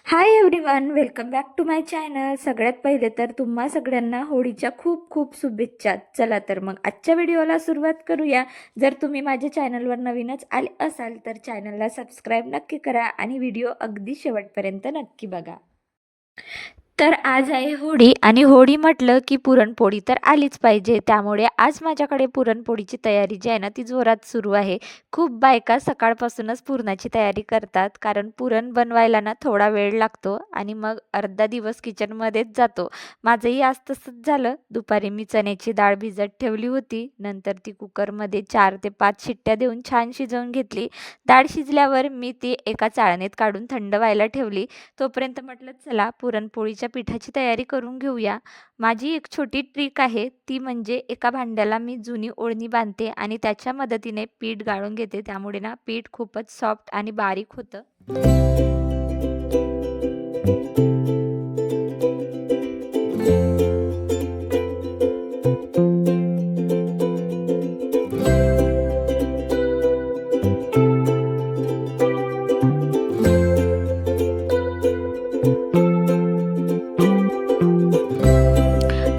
High everyone, welcome back to my channel. सगळ्यात पहिले तर तुम्हा सगळ्यांना होळीच्या खूप खूप शुभेच्छा. चला तर मग आजच्या व्हिडिओला सुरुवात करूया. जर तुम्ही माझ्या चॅनलवर नवीनच आले असाल तर चॅनलला सबस्क्राईब नक्की करा आणि व्हिडिओ अगदी शेवटपर्यंत नक्की बघा. तर आज आहे होळी आणि होळी म्हटलं की पुरणपोळी तर आलीच पाहिजे. त्यामुळे आज माझ्याकडे पुरणपोळीची तयारी जी आहे ना ती जोरात सुरू आहे. खूप बायका सकाळपासूनच पुरणाची तयारी करतात, कारण पुरण बनवायला ना थोडा वेळ लागतो आणि मग अर्धा दिवस किचनमध्येच जातो. माझंही आज तसंच झालं. दुपारी मी चण्याची डाळ भिजत ठेवली होती. नंतर ती कुकरमध्ये 4 ते 5 शिट्ट्या देऊन छान शिजवून घेतली. डाळ शिजल्यावर मी ती एका चाळणीत काढून थंड व्हायला ठेवली. तोपर्यंत म्हटलं चला पुरणपोळीच्या पिठाची तयारी करून घेऊया. माझी एक छोटी ट्रिक आहे, ती म्हणजे एका भांड्याला मी जुनी ओढणी बांधते आणि त्याच्या मदतीने पीठ गाळून घेते. त्यामुळे ना पीठ खूपच सॉफ्ट आणि बारीक होतं.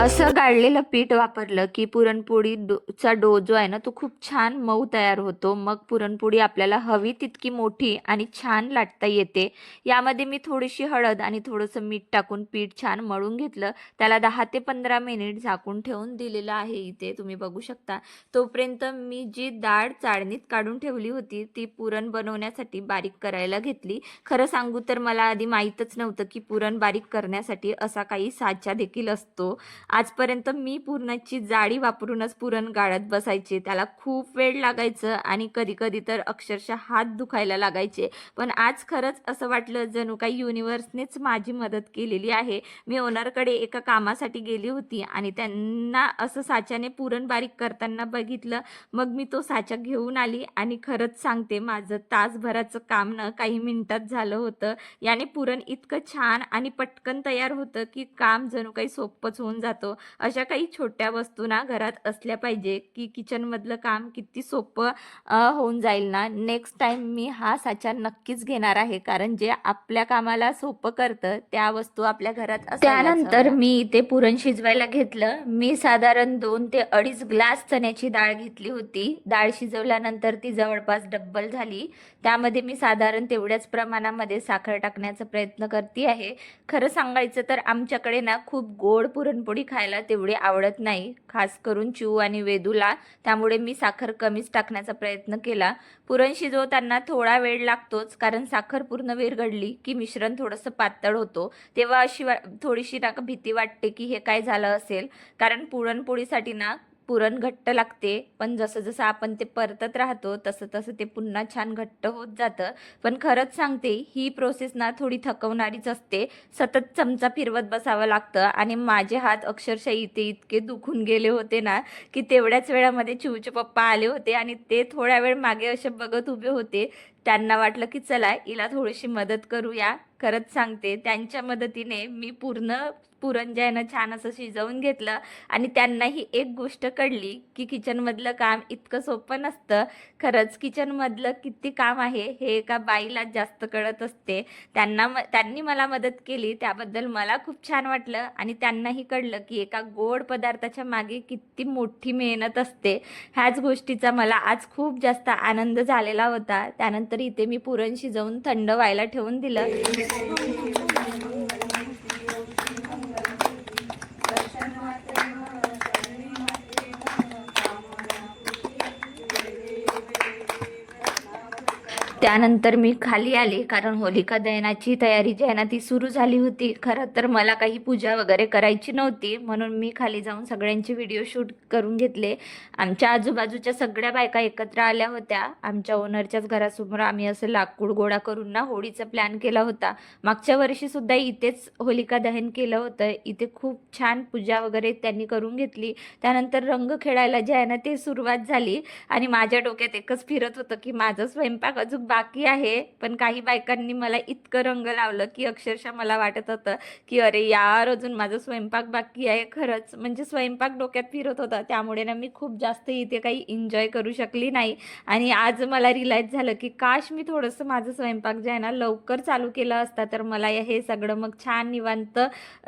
असं गाळलेलं पीठ वापरलं की पुरणपोळी चा डो जो आहे ना तो खूप छान मऊ तयार होतो. मग पुरणपोळी आपल्याला हवी तितकी मोठी आणि छान लाटता येते. यामध्ये मी थोडीशी हळद आणि थोडंसं मीठ टाकून पीठ छान मळून घेतलं. त्याला 10 ते 15 मिनिट झाकून ठेवून दिलेलं आहे. इथे तुम्ही बघू शकता. तोपर्यंत मी जी डाळ चाळणीत काढून ठेवली होती ती पुरण बनवण्यासाठी बारीक करायला घेतली. खरं सांगू तर मला आधी माहीतच नव्हतं की पुरण बारीक करण्यासाठी असा काही साचा देखील असतो. आजपर्यंत मी पुरणाची जाळी वापरूनच पुरण गाळत बसायचे. त्याला खूप वेळ लागायचं आणि कधी-कधी तर अक्षरशः हात दुखायला लागायचे. पण आज खरंच असं वाटलं जणू काही युनिव्हर्सनेच माझी मदत केलेली आहे. मी ओनरकडे एका कामासाठी गेली होती आणि त्यांना असं साच्याने पुरण बारीक करताना बघितलं. मग मी तो साचा घेऊन आली आणि खरंच सांगते माझं तासभराचं काम ना काही मिनिटात झालं होतं. याने पुरण इतकं छान आणि पटकन तयार होतं की काम जणू काही सोपंच होऊन जातं. अशा काही छोट्या वस्तू ना घरात असल्या पाहिजे की किचनमधलं काम किती सोपं होऊन जाईल ना. नेक्स्ट टाइम मी हा साचा नक्कीच घेणार आहे, कारण जे आपल्या कामाला सोपं करतं त्या वस्तू आपल्या घरात असायलाच हव्या. त्यानंतर मी इथे पुरण शिजवायला घेतलं. मी साधारण 2 ते 2.5 ग्लास चण्याची डाळ घेतली होती. डाळ शिजवल्यानंतर ती जवळपास डब्बल झाली. त्यामध्ये मी साधारण तेवढ्याच प्रमाणामध्ये साखर टाकण्याचा प्रयत्न करते आहे. खरं सांगायचं तर आमच्याकडे ना खूप गोड पुरणपोळी खायला तेवढी आवडत नाही, खास करून चिऊ आणि वेदूला. त्यामुळे मी साखर कमीच टाकण्याचा प्रयत्न केला. पुरण शिजवताना थोडा वेळ लागतोच, कारण साखर पूर्ण विरघळली की मिश्रण थोडंसं पातळ होतो. तेव्हा अशी थोडीशी ना भीती वाटते की हे काय झालं असेल, कारण पुरणपोळीसाठी ना पुरण घट्ट लागते. पण जसं जसं आपण ते परतत राहतो तसं तसं ते पुन्हा छान घट्ट होत जातं. पण खरंच सांगते ही प्रोसेस ना थोडी थकवणारीच असते. सतत चमचा फिरवत बसावं लागतं आणि माझे हात अक्षरशः इथे इतके दुखून गेले होते ना की तेवढ्याच वेळामध्ये चिऊचे पप्पा आले होते आणि ते थोड्या वेळ मागे असे बघत उभे होते. त्यांना वाटलं की चला हिला थोडीशी मदत करूया. खरंच सांगते त्यांच्या मदतीने मी पूर्ण पुरण जे आहे ना छान असं शिजवून घेतलं आणि त्यांनाही एक गोष्ट कळली की किचनमधलं काम इतकं सोपं नसतं. खरंच किचनमधलं किती काम आहे हे एका बाईला जास्त कळत असते. त्यांनी मला मदत केली, त्याबद्दल मला खूप छान वाटलं आणि त्यांनाही कळलं की एका गोड पदार्थाच्या मागे किती मोठी मेहनत असते. ह्याच गोष्टीचा मला आज खूप जास्त आनंद झालेला होता. त्यानंतर इथे मी पुरण शिजवून थंड व्हायला ठेवून दिलं. त्यानंतर मी खाली आले, कारण होलिका दहनाची तयारी जी आहे ना ती सुरू झाली होती. खरं तर मला काही पूजा वगैरे करायची नव्हती, म्हणून मी खाली जाऊन सगळ्यांचे व्हिडिओ शूट करून घेतले. आमच्या आजूबाजूच्या सगळ्या बायका एकत्र आल्या होत्या. आमच्या ओनरच्याच घरासमोर आम्ही असं लाकूड गोळा करून ना होळीचा प्लॅन केला होता. मागच्या वर्षीसुद्धा इथेच होलिका दहन केलं होतं. इथे खूप छान पूजा वगैरे त्यांनी करून घेतली. त्यानंतर रंग खेळायला जे आहे ना ते सुरुवात झाली आणि माझ्या डोक्यात एकच फिरत होतं की माझा स्वयंपाक अजून बाकी आहे, पण काही बायकांनी मला इतकं रंग लावलं की अक्षरशः मला वाटत होतं की अरे यार, अजून माझा स्वयंपाक बाकी आहे. खरंच म्हणजे स्वयंपाक डोक्यात फिरत होता, त्यामुळे ना मी खूप जास्त इथे काही एन्जॉय करू शकली नाही. आणि आज मला रिअलाईज झालं की काश मी थोडंसं माझं स्वयंपाक जे आहे ना लवकर चालू केलं असता, तर मला हे सगळं मग छान निवांत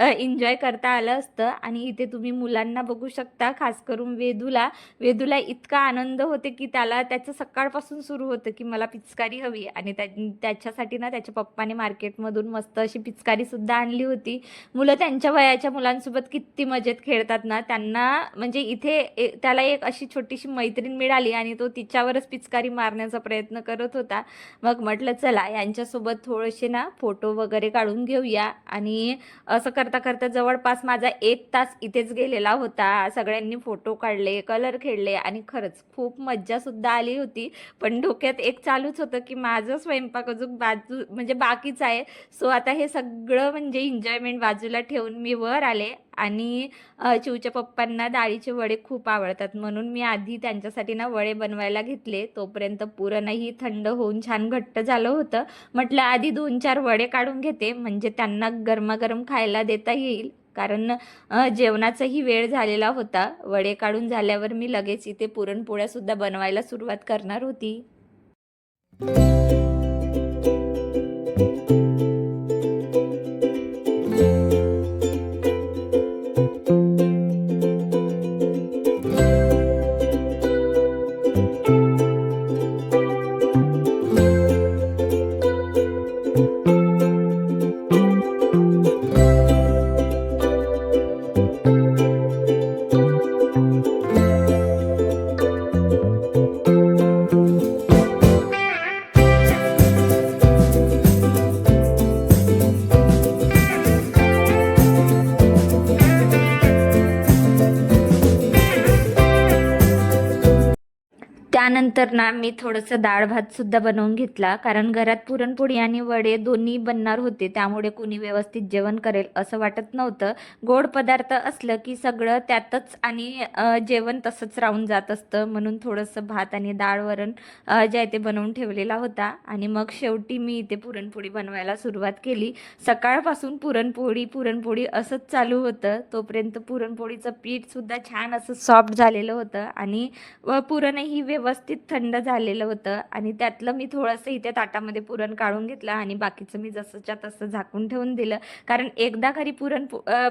एन्जॉय करता आलं असतं. आणि इथे तुम्ही मुलांना बघू शकता, खास करून वेदूला इतका आनंद होते की त्याला त्याचं सकाळपासून सुरू होतं की मला पिचकारी हवी. आणि त्याच्यासाठी ना त्याच्या पप्पाने मार्केटमधून मस्त अशी पिचकारी सुद्धा आणली होती. मुलं त्यांच्या वयाच्या मुलांसोबत किती मजेत खेळतात ना, त्यांना म्हणजे इथे त्याला एक अशी छोटीशी मैत्रीण मिळाली आणि तो तिच्यावरच पिचकारी मारण्याचा प्रयत्न करत होता. मग म्हटलं चला यांच्यासोबत थोडेसे ना फोटो वगैरे काढून घेऊया. आणि असं करता करता जवळपास माझा 1 तास इथेच गेलेला होता. सगळ्यांनी फोटो काढले, कलर खेळले आणि खरंच खूप मज्जा सुद्धा आली होती. पण डोक्यात एक चालूच होतं की माझं स्वयंपाक अजून बाजू म्हणजे बाकीच आहे. सो आता हे सगळं म्हणजे एन्जॉयमेंट बाजूला ठेवून मी वर आले. आणि चिऊच्या पप्पांना डाळीचे वडे खूप आवडतात, म्हणून मी आधी त्यांच्यासाठी ना वडे बनवायला घेतले. तोपर्यंत पुरणही थंड होऊन छान घट्ट झालं होतं. म्हटलं आधी 2-4 वडे काढून घेते, म्हणजे त्यांना गरमागरम खायला देता येईल. कारण जेवणाचाही वेळ झालेला होता. वडे काढून झाल्यावर मी लगेच इथे पुरणपोळ्या सुद्धा बनवायला सुरुवात करणार होती. त्यानंतर ना मी थोडंसं डाळ भात सुद्धा बनवून घेतला, कारण घरात पुरणपोळी आणि वडे दोन्ही बनणार होते, त्यामुळे कुणी व्यवस्थित जेवण करेल असं वाटत नव्हतं. गोड पदार्थ असलं की सगळं त्यातच आणि जेवण तसंच राहून जात असतं. म्हणून थोडंसं भात आणि डाळ वरण जे आहे ते बनवून ठेवलेला होता. आणि मग शेवटी मी इथे पुरणपोळी बनवायला सुरुवात केली. सकाळपासून पुरणपोळी पुरणपोळी असंच चालू होतं. तोपर्यंत पुरणपोळीचं पीठसुद्धा छान असं सॉफ्ट झालेलं होतं आणि पुरणही व्यवस्थित थंड झालेलं होतं. आणि त्यातलं मी थोडंसं इथे ताटामध्ये पुरण काढून घेतलं आणि बाकीचं मी जसंच्या तसं झाकून ठेवून दिलं. कारण एकदा घरी पुरण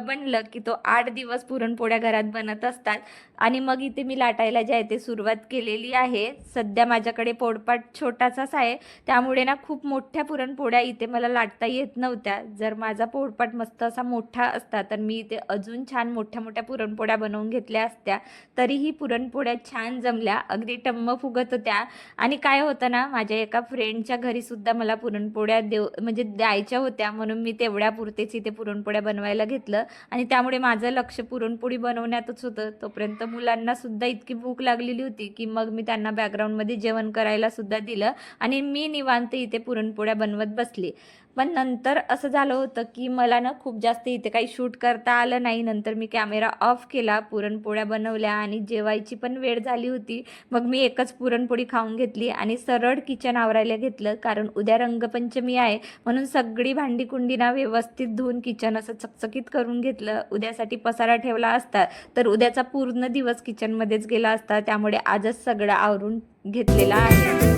बनलं की तो 8 दिवस पुरणपोळ्या घरात बनत असतात. आणि मग इथे मी लाटायला जे आहे ते सुरुवात केलेली आहे. सध्या माझ्याकडे पोळपाट छोटासाच आहे, त्यामुळे ना खूप मोठ्या पुरणपोळ्या इथे मला लाटता येत नव्हत्या. जर माझा पोळपाट मस्त असा मोठा असता तर मी इथे अजून छान मोठ्या मोठ्या पुरणपोळ्या बनवून घेतल्या असत्या. तरीही पुरणपोळ्या छान जमल्या, अगदी टम्म फुगत होत्या. आणि काय होतं ना, माझ्या एका फ्रेंडच्या घरी सुद्धा मला पुरणपोळ्या म्हणजे द्यायच्या होत्या, म्हणून मी तेवढ्यापुरतेच इथे पुरणपोळ्या बनवायला घेतलं. आणि त्यामुळे माझं लक्ष पुरणपोळी बनवण्यातच होतं. तोपर्यंत मुलांना सुद्धा इतकी भूक लागलेली होती की मग मी त्यांना बॅकग्राऊंडमध्ये जेवण करायला सुद्धा दिलं आणि मी निवांत इथे पुरणपोळ्या बनवत बसले. पण नंतर असं झालं होतं की मला ना खूप जास्त इथे काही शूट करता आलं नाही. नंतर मी कॅमेरा ऑफ केला, पुरणपोळ्या बनवल्या आणि जेवायची पण वेळ झाली होती. मग मी एकच पुरणपोळी खाऊन घेतली आणि सरळ किचन आवरायला घेतलं, कारण उद्या रंगपंचमी आहे. म्हणून सगळी भांडी कुंडी ना व्यवस्थित धुवून किचन असं चकचकीत करून घेतलं. उद्यासाठी पसारा ठेवला असता तर उद्याचा पूर्ण दिवस किचनमध्येच गेला असता, त्यामुळे आजच सगळं आवरून घेतलेलं आहे.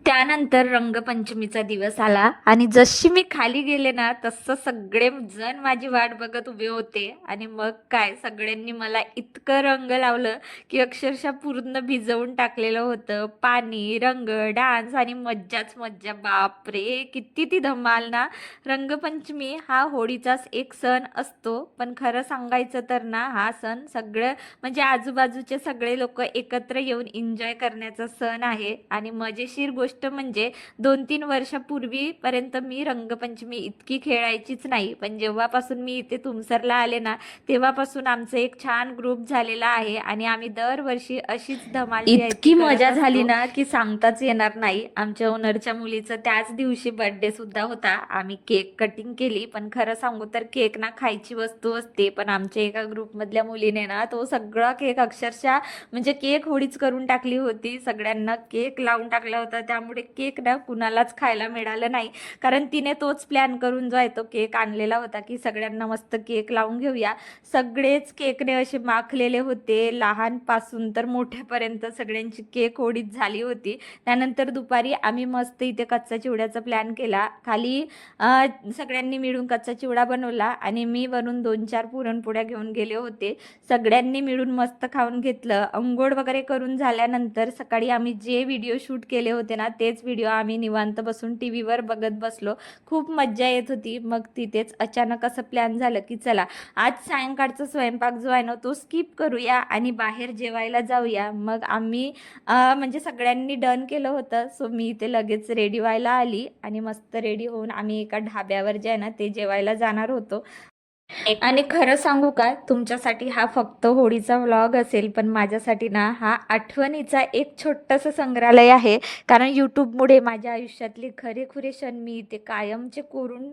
त्यानंतर रंगपंचमीचा दिवस आला आणि जशी मी खाली गेले ना तसं सगळे जण माझी वाट बघत उभे होते. आणि मग काय, सगळ्यांनी मला इतकं रंग लावलं की अक्षरशः पूर्ण भिजवून टाकलेलं होतं. पाणी, रंग, डान्स आणि मज्जाच मज्जा. बापरे, किती ती धमाल ना. रंगपंचमी हा होळीचाच एक सण असतो, पण खरं सांगायचं तर ना हा सण सगळं म्हणजे आजूबाजूचे सगळे लोक एकत्र येऊन एन्जॉय करण्याचा सण आहे. आणि मजेशीर गोष्ट म्हणजे म्हणजे 2-3 वर्षापूर्वीपर्यंत मी रंगपंचमी इतकी खेळायचीच नाही, पण जेव्हापासून मी इथे तुमसरला आले ना, तेव्हापासून आमचं एक छान ग्रुप झालेला आहे आणि आम्ही दरवर्षी अशीच धमाल जी आहे ती इतकी करत मजा झाली असतो. ना की सांगताच येणार नाही. आमच्या ओनरच्या मुलीचं त्याच दिवशी बर्थडे सुद्धा होता. आम्ही केक कटिंग केली, पण खरं सांगू तर केक ना खायची वस्तू असते, पण आमच्या एका ग्रुपमधल्या मुलीने ना तो सगळा केक अक्षरशः म्हणजे केक होडीच करून टाकली होती. सगळ्यांना केक लावून टाकला होता, त्यामुळे केक ना कुणालाच खायला मिळालं नाही. कारण तिने तोच प्लॅन करून जो आहे तो केक आणलेला होता की सगळ्यांना मस्त केक लावून घेऊया. सगळेच केकने असे माखलेले होते, लहानपासून तर मोठ्यापर्यंत सगळ्यांची केक होडीच झाली होती. त्यानंतर दुपारी आम्ही मस्त इथे कच्चा चिवड्याचा प्लॅन केला. खाली सगळ्यांनी मिळून कच्चा चिवडा बनवला आणि मी वरून 2-4 पुरणपोळ्या घेऊन गेले होते. सगळ्यांनी मिळून मस्त खाऊन घेतलं. अंघोळ वगैरे करून झाल्यानंतर सकाळी आम्ही जे व्हिडिओ शूट केले होते ना, तेच व्हिडिओ आम्ही निवांत बसून टीव्हीवर बघत बसलो. खूप मज्जा येत होती. मग तिथेच अचानक असं प्लॅन झालं की चला आज सायंकाळचा स्वयंपाक जो आहे ना तो स्किप करूया आणि बाहेर जेवायला जाऊया. मग आम्ही म्हणजे सगळ्यांनी डन केलं होतं. सो मी इथे लगेच रेडी व्हायला आली आणि मस्त रेडी होऊन आम्ही एका ढाब्यावर जे आहे ना ते जेवायला जाणार होतो. आणि खरं सांगू का, तुमच्यासाठी हा फक्त होळीचा व्लॉग असेल, पण माझ्यासाठी ना हा आठवणीचा एक छोटंसं संग्रहालय आहे. कारण यूट्यूबमुळे माझ्या आयुष्यातले खरेखुरे क्षण मी इथे कायमचे कोरून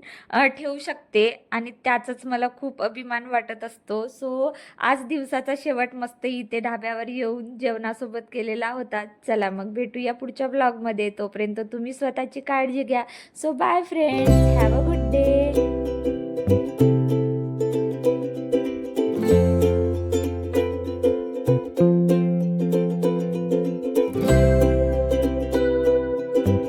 ठेवू शकते आणि त्याचाच मला खूप अभिमान वाटत असतो. सो आज दिवसाचा शेवट मस्त इथे ढाब्यावर येऊन जेवणासोबत केलेला होता. चला मग भेटूया पुढच्या व्लॉगमध्ये. तोपर्यंत तुम्ही स्वतःची काळजी घ्या. So bye friends, have a good day.